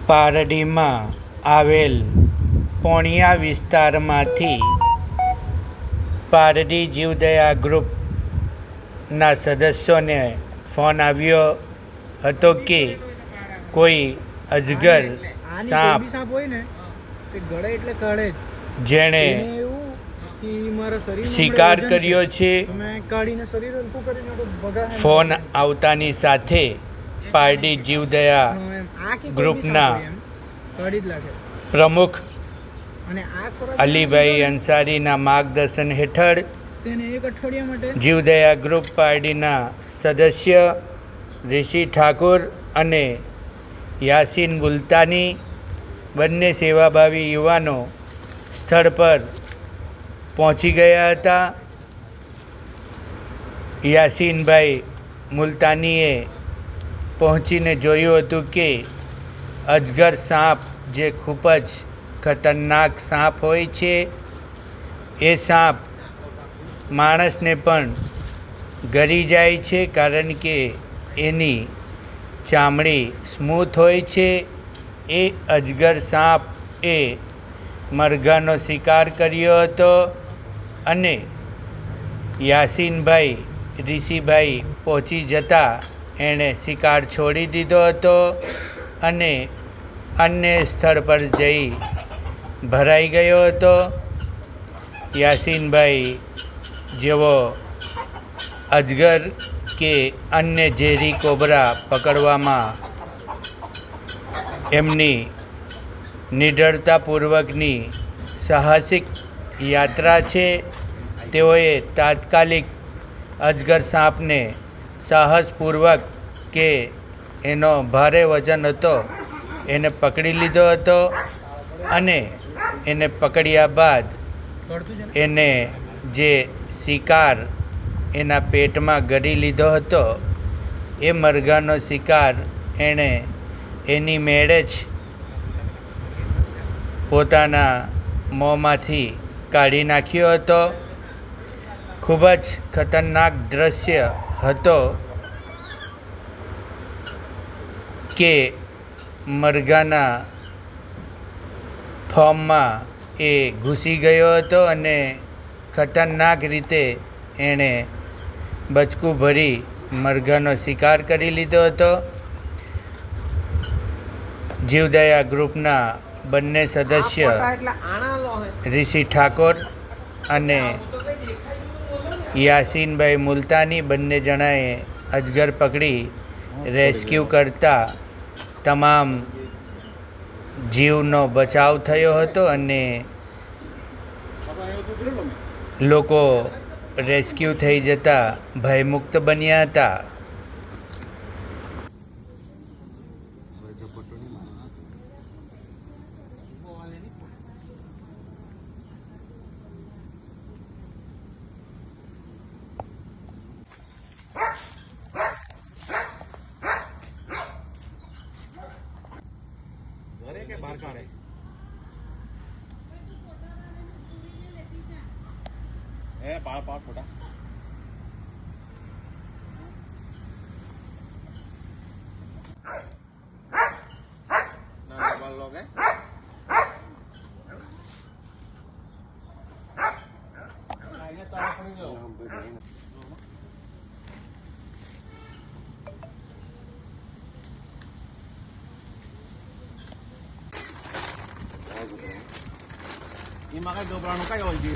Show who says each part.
Speaker 1: પારડીમાં આવેલ પોણિયા વિસ્તારમાંથી પારડી જીવદયા ગ્રુપના સદસ્યોને ફોન આવ્યો હતો કે કોઈ અજગર સાપ જેણે શિકાર કર્યો છે। ફોન આવતાની સાથે પારડી જીવદયા ગ્રુપના પ્રમુખ અલીભાઈ અંસારીના માર્ગદર્શન હેઠળ જીવદયા ગ્રુપ પારડીના સદસ્ય ઋષિ ઠાકોર અને યાસીન મુલતાની બંને સેવાભાવી યુવાનો સ્થળ પર પહોંચી ગયા હતા। યાસીનભાઈ મુલતાનીએ પહોંચીને જોયું હતું કે અજગર સાપ જે ખૂબ જ ખતરનાક સાપ હોય છે, એ સાપ માણસને પણ ગળી જાય છે, કારણ કે એની ચામડી સ્મૂથ હોય છે। એ અજગર સાપ એ મરઘાનો શિકાર કર્યો હતો અને યાસીનભાઈ ઋષિભાઈ પહોંચી જતાં એણે શિકાર છોડી દીધો હતો અને અન્ય સ્થળ પર જઈ ભરાઈ ગયો હતો। યાસીનભાઈ જેવો અજગર કે અન્ય ઝેરી કોબરા પકડવામાં એમની નિડરતાપૂર્વકની સાહસિક યાત્રા છે। તેઓએ તાત્કાલિક અજગર સાપને સાહસપૂર્વક કે એનો ભારે વજન હતો એને પકડી લીધો હતો અને એને પકડ્યા બાદ એને જે શિકાર એના પેટમાં ગળી લીધો હતો એ મરઘાનો શિકાર એણે એની મેળે જ પોતાના મોંમાંથી કાઢી નાખ્યો હતો। ખૂબ જ ખતરનાક દૃશ્ય હતો કે મરઘાના ફોર્મમાં એ ઘૂસી ગયો હતો અને ખતરનાક રીતે એણે બચકું ભરી મરઘાનો શિકાર કરી લીધો હતો। જીવદયા ગ્રુપના બંને સદસ્ય ઋષિ ઠાકોર અને યાસીનભાઈ મુલતાની બંને જણાએ અજગર પકડી રેસ્ક્યુ કરતા તમામ જીવનો બચાવ થયો હતો અને લોકો રેસ્ક્યુ થઈ જતા ભયમુક્ત બન્યા હતા।
Speaker 2: बाहर कहाँ है? पार पार फोटा ना लोग हैं ये माका गबरानो काय होईल